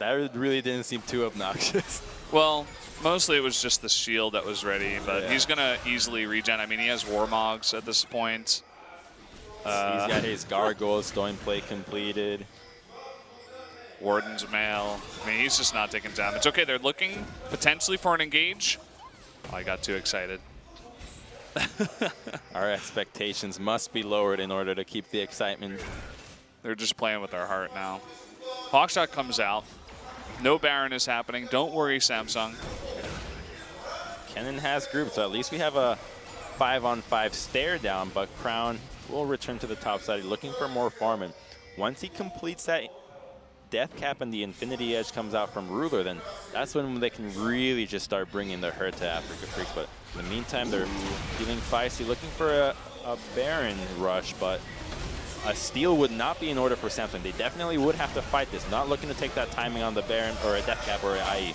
really didn't seem too obnoxious. Well, mostly it was just the shield that was ready, but he's gonna easily regen. I mean, he has Warmogs at this point. He's got his gargoyle stone play completed. Warden's Mail. I mean, he's just not taking damage. Okay, they're looking potentially for an engage. Oh, I got too excited. Our expectations must be lowered in order to keep the excitement. They're just playing with our heart now. Hawkshot comes out. No Baron is happening. Don't worry, Samsung. Kennen has group, so at least we have a 5-on-5 stare down, but Crown will return to the top side looking for more farm. And once he completes that Death Cap and the Infinity Edge comes out from Ruler, then that's when they can really just start bringing the hurt to Afreeca Freecs. But in the meantime, they're feeling feisty, looking for a Baron rush, but a steal would not be in order for Samsung. They definitely would have to fight this, not looking to take that timing on the Baron or a Death Cap or an IE.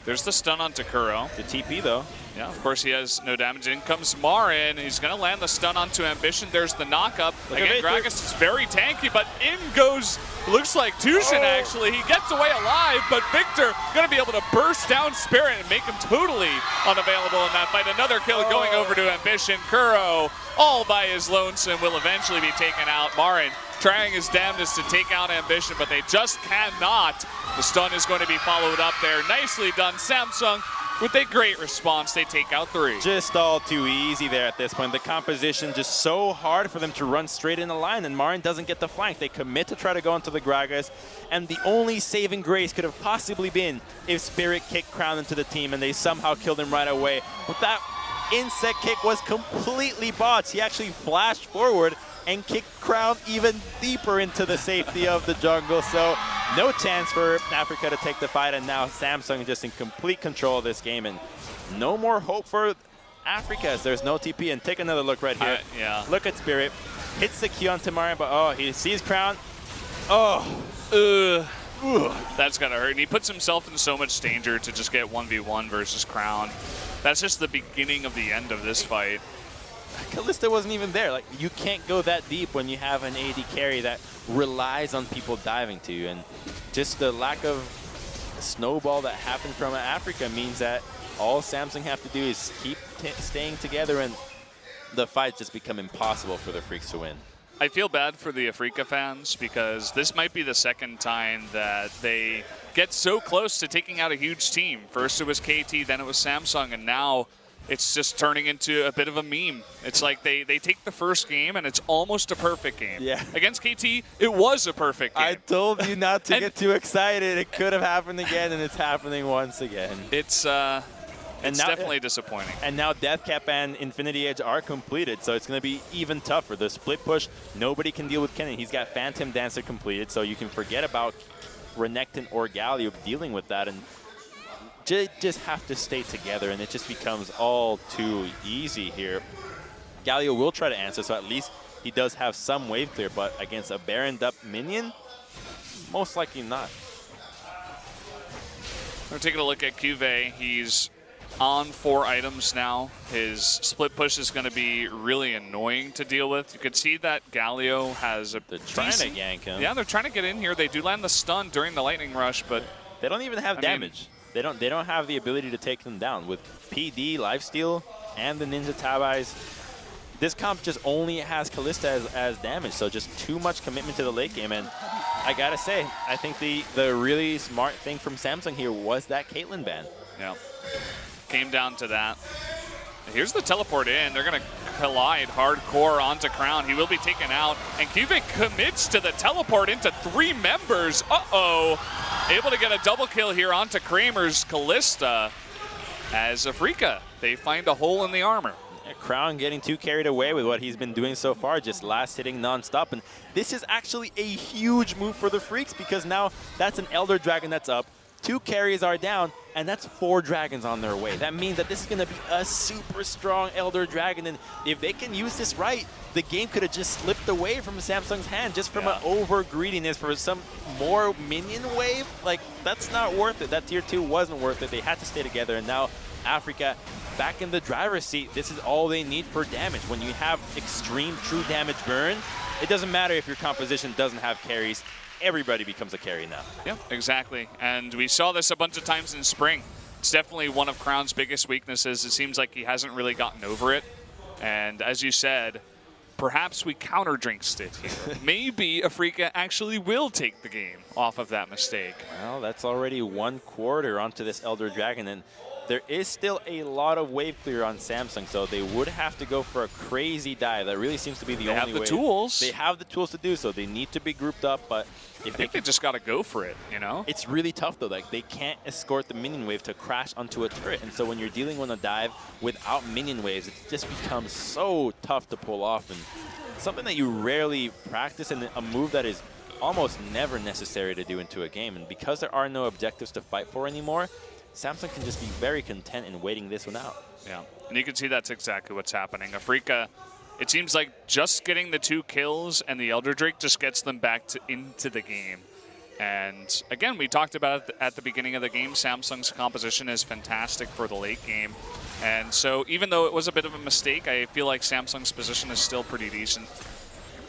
There's the stun on Takuro. The TP, though. Yeah, of course he has no damage. In comes Marin. He's going to land the stun onto Ambition. There's the knockup. Again, Gragas is very tanky, but in goes, looks like Tushin, actually. He gets away alive, but Victor going to be able to burst down Spirit and make him totally unavailable in that fight. Another kill going over to Ambition. Kuro, all by his lonesome, will eventually be taken out. Marin trying his damnedest to take out Ambition, but they just cannot. The stun is going to be followed up there. Nicely done, Samsung. With a great response, they take out 3. Just all too easy there at this point. The composition just so hard for them to run straight in the line, and Marin doesn't get the flank. They commit to try to go into the Gragas, and the only saving grace could have possibly been if Spirit kicked Crown into the team and they somehow killed him right away. But that insect kick was completely botched. He actually flashed forward and kicked Crown even deeper into the safety of the jungle. So no chance for Afreeca to take the fight, and now Samsung just in complete control of this game, and no more hope for Afreeca as there's no TP. And take another look right here. Yeah. Look at Spirit. Hits the Q on Tamarin, but oh, he sees Crown. Oh. That's gotta hurt. And he puts himself in so much danger to just get 1v1 versus Crown. That's just the beginning of the end of this fight. Kalista wasn't even there. Like, you can't go that deep when you have an AD carry that relies on people diving to you. And just the lack of snowball that happened from Afreeca means that all Samsung have to do is keep staying together, and the fight just become impossible for the Freecs to win. I feel bad for the Afreeca fans because this might be the second time that they get so close to taking out a huge team. First it was KT, then it was Samsung, and now it's just turning into a bit of a meme. It's like they take the first game and it's almost a perfect game. Yeah. Against KT, it was a perfect game. I told you not to get too excited. It could have happened again, and it's happening once again. It's definitely disappointing. And now Death Cap and Infinity Edge are completed, so it's going to be even tougher. The split push, nobody can deal with Kennen. He's got Phantom Dancer completed, so you can forget about Renekton or Galio dealing with that, and just have to stay together, and it just becomes all too easy here. Galio will try to answer, so at least he does have some wave clear, but against a Baroned up minion, most likely not. We're taking a look at Cuvée. He's on 4 items now. His split push is going to be really annoying to deal with. You can see that Galio has a They're trying to yank him. Yeah, they're trying to get in here. They do land the stun during the lightning rush, but they don't even have damage. They don't have the ability to take them down. With PD, Lifesteal, and the Ninja Tabais, this comp just only has Kalista as damage, so just too much commitment to the late game. And I gotta say, I think the really smart thing from Samsung here was that Caitlyn ban. Yeah, came down to that. Here's the teleport in. They're going to collide hardcore onto Crown. He will be taken out, and Cuvée commits to the teleport into 3 members. Uh-oh. Able to get a double kill here onto Kramer's Kalista as Afreeca. They find a hole in the armor. Crown getting too carried away with what he's been doing so far, just last hitting non-stop. And this is actually a huge move for the Freecs, because now that's an Elder Dragon that's up. 2 carries are down, and that's 4 dragons on their way. That means that this is going to be a super strong Elder Dragon, and if they can use this right, the game could have just slipped away from Samsung's hand just from an over-greediness for some more minion wave. Like, that's not worth it. That tier 2 wasn't worth it. They had to stay together, and now Afreeca back in the driver's seat. This is all they need for damage. When you have extreme true damage burn, it doesn't matter if your composition doesn't have carries. Everybody becomes a carry now. Yeah, exactly. And we saw this a bunch of times in spring. It's definitely one of Crown's biggest weaknesses. It seems like he hasn't really gotten over it. And as you said, perhaps we counter-jinxed it here. Maybe Afreeca actually will take the game off of that mistake. Well, that's already 1/4 onto this Elder Dragon, and there is still a lot of wave clear on Samsung, so they would have to go for a crazy dive. That really seems to be the only way. They have the tools. They have the tools to do so. They need to be grouped up, but I think they just got to go for it, you know? It's really tough, though. Like, they can't escort the minion wave to crash onto a turret, and so when you're dealing with a dive without minion waves, it just becomes so tough to pull off, and something that you rarely practice, and a move that is almost never necessary to do into a game. And because there are no objectives to fight for anymore, Samsung can just be very content in waiting this one out. Yeah, and you can see that's exactly what's happening. Afreeca, it seems like just getting the 2 kills and the Elder Drake just gets them back into the game. And again, we talked about it at the beginning of the game, Samsung's composition is fantastic for the late game. And so even though it was a bit of a mistake, I feel like Samsung's position is still pretty decent.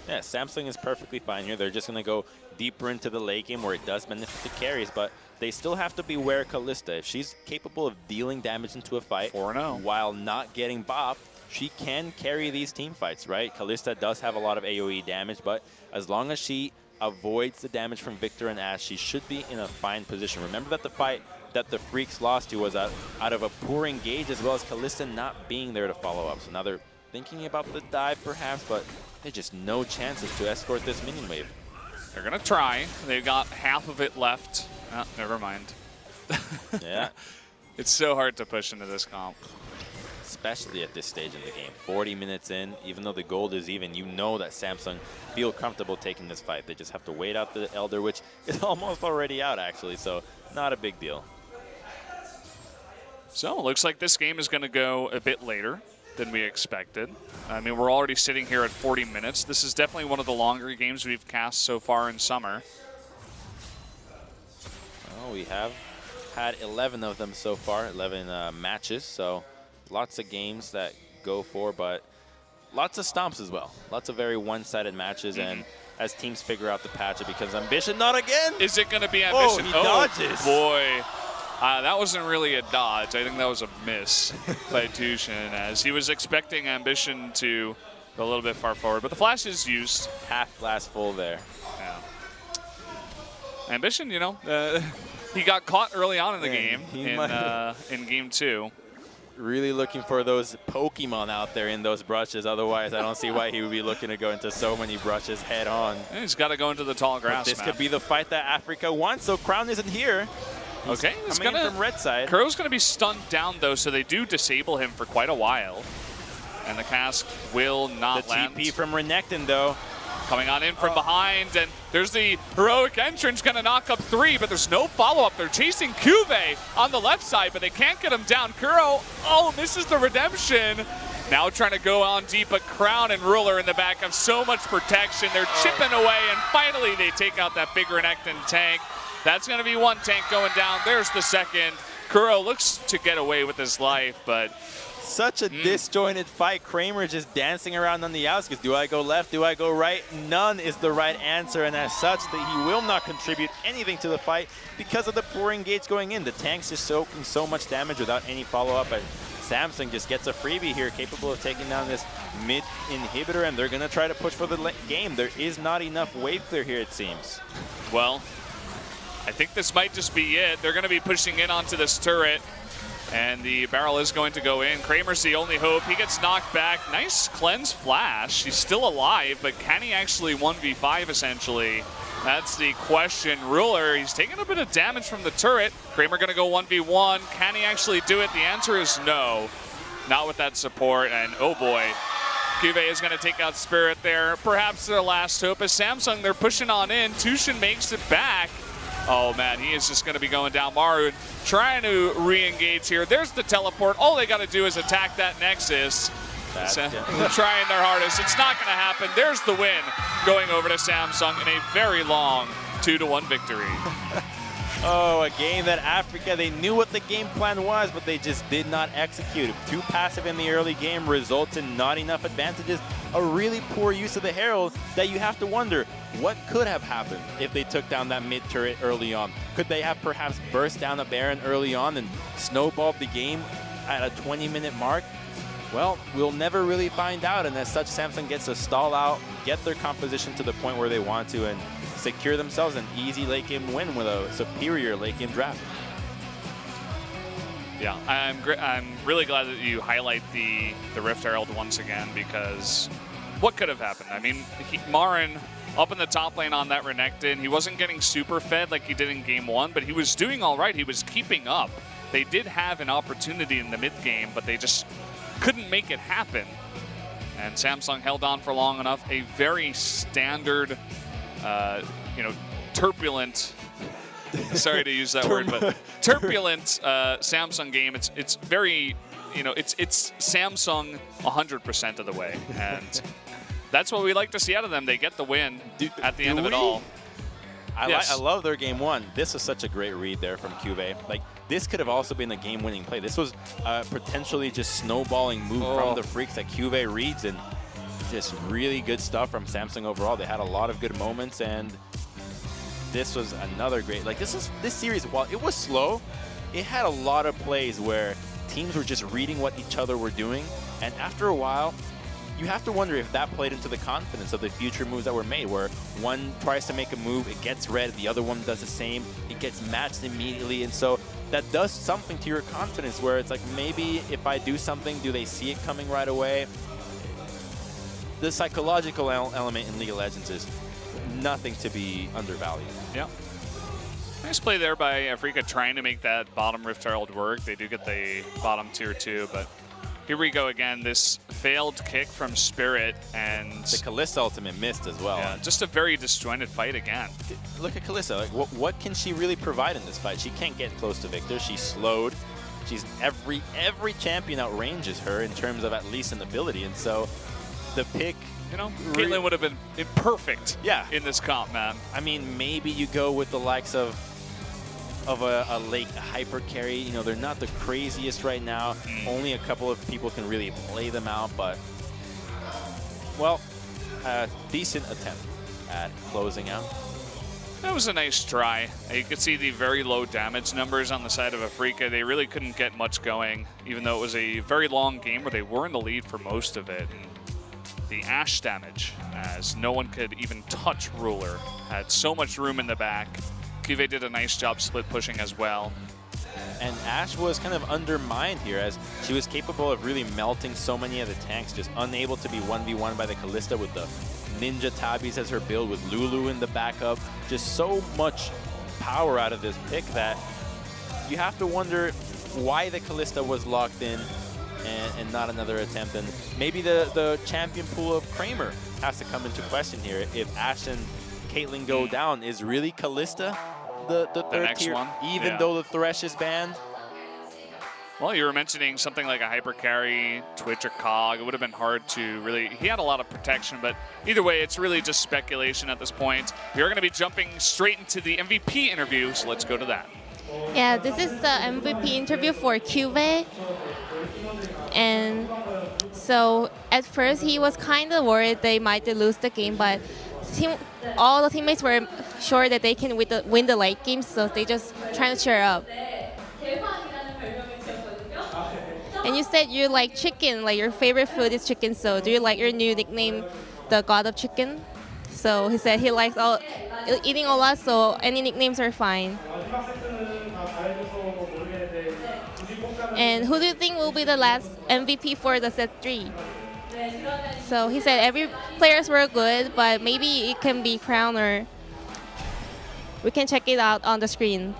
Yeah, Samsung is perfectly fine here. They're just going to go deeper into the late game where it does benefit the carries, but they still have to beware Kalista. If she's capable of dealing damage into a fight 4-0 while not getting bopped, she can carry these team fights, right? Kalista does have a lot of AoE damage, but as long as she avoids the damage from Victor and Ashe, she should be in a fine position. Remember that the fight that the Freecs lost to was out of a poor engage, as well as Kalista not being there to follow up. So now they're thinking about the dive perhaps, but there's just no chances to escort this minion wave. They're going to try. They've got half of it left. Oh, never mind. Yeah. It's so hard to push into this comp. Especially at this stage in the game. 40 minutes in, even though the gold is even, you know that Samsung feel comfortable taking this fight. They just have to wait out the Elder, which is almost already out, actually, so not a big deal. So it looks like this game is going to go a bit later than we expected. I mean, we're already sitting here at 40 minutes. This is definitely one of the longer games we've cast so far in summer. Well, we have had 11 of them so far, 11 matches, so lots of games that go for, but lots of stomps as well. Lots of very one-sided matches, and as teams figure out the patch, it becomes Ambition. Not again! Is it going to be Ambition? Oh, he dodges! Boy. That wasn't really a dodge. I think that was a miss by Tushin, as he was expecting Ambition to go a little bit far forward. But the flash is used. Half glass full there. Yeah. Ambition, you know, he got caught early on in the game in game 2. Really looking for those Pokemon out there in those brushes. Otherwise, I don't see why he would be looking to go into so many brushes head on. Yeah, he's got to go into the tall grass. But this could be the fight that Afreeca wants, so Crown isn't here. Okay, he's coming in from red side. Kuro's going to be stunned down, though, so they do disable him for quite a while. And the cask will not land. The TP from Renekton, though. Coming on in from behind, and there's the heroic entrance, going to knock up 3, but there's no follow-up. They're chasing Cuvée on the left side, but they can't get him down. Kuro, misses the redemption. Now trying to go on deep, but Crown and Ruler in the back have so much protection. They're chipping away, and finally they take out that big Renekton tank. That's going to be one tank going down. There's the second. Kuro looks to get away with his life, but such a disjointed fight. Kramer just dancing around on the outskirts. Do I go left? Do I go right? None is the right answer, and as such, that he will not contribute anything to the fight because of the poor engage going in. The tank's just soaking so much damage without any follow-up, and Samsung just gets a freebie here, capable of taking down this mid inhibitor, and they're going to try to push for the game. There is not enough wave clear here, it seems. Well, I think this might just be it. They're going to be pushing in onto this turret, and the barrel is going to go in. Kramer's the only hope. He gets knocked back. Nice cleanse flash. He's still alive, but can he actually 1v5 essentially? That's the question. Ruler, he's taking a bit of damage from the turret. Kramer going to go 1v1. Can he actually do it? The answer is no. Not with that support, and oh boy. Cuvée is going to take out Spirit there. Perhaps their last hope. As Samsung, they're pushing on in. Tushin makes it back. Oh man, he is just going to be going down. Maru trying to re-engage here. There's the teleport. All they got to do is attack that Nexus. They're trying their hardest. It's not going to happen. There's the win, going over to Samsung in a very long 2-1 victory. Oh, a game that Afreeca, they knew what the game plan was, but they just did not execute. Too passive in the early game results in not enough advantages. A really poor use of the Herald that you have to wonder, what could have happened if they took down that mid turret early on? Could they have perhaps burst down a Baron early on and snowballed the game at a 20-minute mark? Well, we'll never really find out, and as such, Samsung gets to stall out, get their composition to the point where they want to, and secure themselves an easy late game win with a superior late game draft. Yeah, I'm really glad that you highlight the Rift Herald once again, because what could have happened? I mean, Marin up in the top lane on that Renekton, he wasn't getting super fed like he did in game 1, but he was doing all right. He was keeping up. They did have an opportunity in the mid game, but they just couldn't make it happen. And Samsung held on for long enough. A very standard, turbulent, sorry to use that word, but turbulent Samsung game. It's very, it's Samsung 100% of the way. And that's what we like to see out of them. They get the win at the end of it all. I love their game 1. This is such a great read there from Cuvée. Like, this could have also been a game-winning play. This was potentially just snowballing move from the Freecs that Cuvée reads, and just really good stuff from Samsung overall. They had a lot of good moments, and this was another great. Like, this series, while it was slow, it had a lot of plays where teams were just reading what each other were doing, and after a while, you have to wonder if that played into the confidence of the future moves that were made, where one tries to make a move, it gets read, the other one does the same, it gets matched immediately, and so that does something to your confidence, where it's like, maybe if I do something, do they see it coming right away? The psychological element in League of Legends is nothing to be undervalued. Yeah. Nice play there by Afreeca trying to make that bottom Rift Herald work. They do get the bottom tier 2, but here we go again. This failed kick from Spirit, and the Kalista ultimate missed as well. Yeah, just a very disjointed fight again. Look at Kalista. Like, what can she really provide in this fight? She can't get close to Victor. She's slowed. She's every champion outranges her in terms of at least an ability, and so the pick. Caitlyn would have been perfect. Yeah. In this comp, man. I mean, maybe you go with the likes of a late hyper carry. They're not the craziest right now. Only a couple of people can really play them out, but, well, decent attempt at closing out. That was a nice try. You could see the very low damage numbers on the side of Afreeca. They really couldn't get much going, even though it was a very long game where they were in the lead for most of it. And the Ashe damage, as no one could even touch Ruler, had so much room in the back. Cuvée did a nice job split pushing as well. And Ashe was kind of undermined here, as she was capable of really melting so many of the tanks, just unable to be 1v1 by the Kalista with the Ninja Tabis as her build, with Lulu in the backup. Just so much power out of this pick that you have to wonder why the Kalista was locked in and not another attempt. And maybe the champion pool of Kramer has to come into question here. If Ashe and Caitlyn go down, is really Kalista the third tier, one? even though the Thresh is banned? Well, you were mentioning something like a hyper carry, Twitch or Cog. It would have been hard to really. He had a lot of protection, but either way, it's really just speculation at this point. We are going to be jumping straight into the MVP interview, so let's go to that. Yeah, this is the MVP interview for Cuvée. And so at first he was kind of worried they might lose the game, but all the teammates were sure that they can win the late game, so they just trying to cheer up. And you said you like chicken, like your favorite food is chicken, so do you like your new nickname, the God of Chicken? So he said he likes eating a lot, so any nicknames are fine. And who do you think will be the last MVP for the set 3? So he said every players were good, but maybe it can be Crown, or we can check it out on the screen.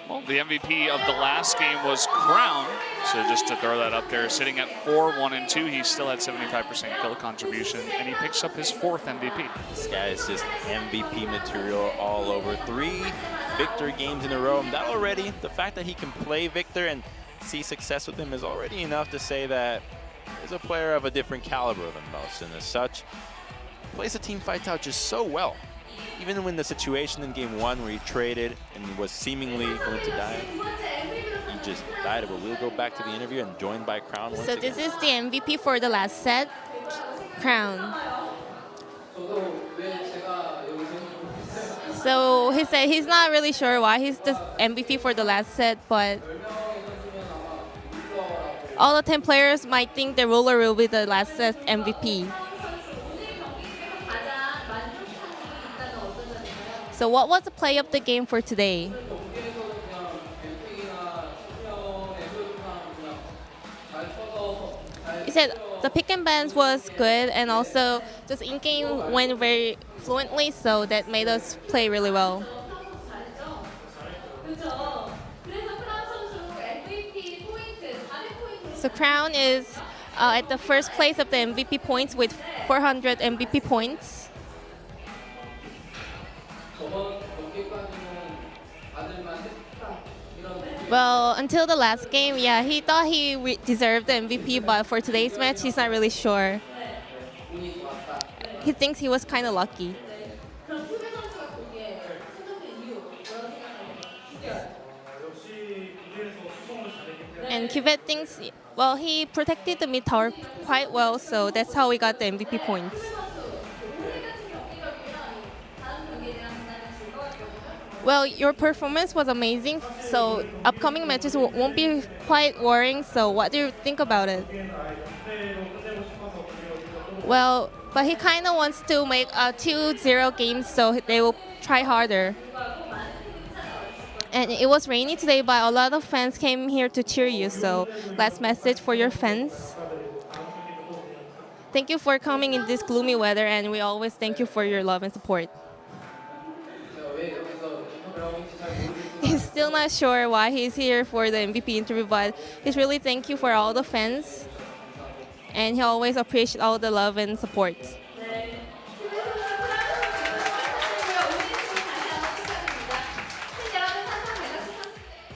Well, the MVP of the last game was Crown. So just to throw that up there, sitting at 4-1-2, he still had 75% kill contribution, and he picks up his 4th MVP. This guy is just MVP material all over. 3 Victor games in a row. And that already, the fact that he can play Victor and see success with him is already enough to say that he's a player of a different caliber than most. And as such, plays the team fights out just so well. Even when the situation in game 1 where he traded and was seemingly going to die, he just died. But we'll go back to the interview and joined by Crown once So again. this is the MVP for the last set, Crown. So he said he's not really sure why he's the MVP for the last set, but all the 10 players might think the ruler will be the last set MVP. So what was the play of the game for today? He said the pick and bans was good, and also just in-game went very fluently, so that made us play really well. So Crown is at the first place of the MVP points with 400 MVP points. Well, until the last game, yeah, he thought he deserved the MVP, but for today's match, he's not really sure. He thinks he was kind of lucky. And Cuvette thinks, well, he protected the mid tower quite well, so that's how we got the MVP points. Well, your performance was amazing, so upcoming matches won't be quite worrying, so what do you think about it? Well, but he kind of wants to make 2-0 games, so they will try harder. And it was rainy today, but a lot of fans came here to cheer you, so last message for your fans. Thank you for coming in this gloomy weather, and we always thank you for your love and support. He's still not sure why he's here for the MVP interview, but he's really thank you for all the fans, and he always appreciates all the love and support.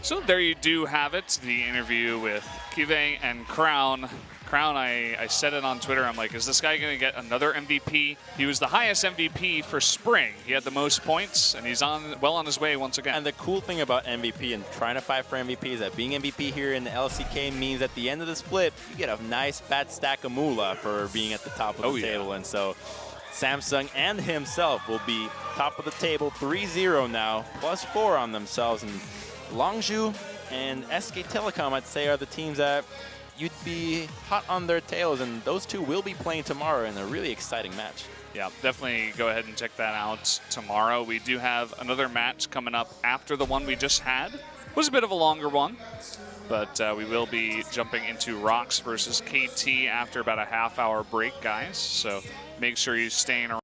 So there you do have it, the interview with Cuvette and Crown. Crown, I said it on Twitter, I'm like, is this guy going to get another MVP? He was the highest MVP for spring. He had the most points, and he's well on his way once again. And the cool thing about MVP and trying to fight for MVP is that being MVP here in the LCK means at the end of the split, you get a nice fat stack of moolah for being at the top of the table. And so Samsung and himself will be top of the table 3-0 now, +4 on themselves. And Longzhu and SK Telecom, I'd say, are the teams that you'd be hot on their tails, and those two will be playing tomorrow in a really exciting match. Yeah, definitely go ahead and check that out tomorrow. We do have another match coming up after the one we just had. It was a bit of a longer one, but we will be jumping into Rocks versus KT after about a half-hour break, guys. So make sure you're staying around.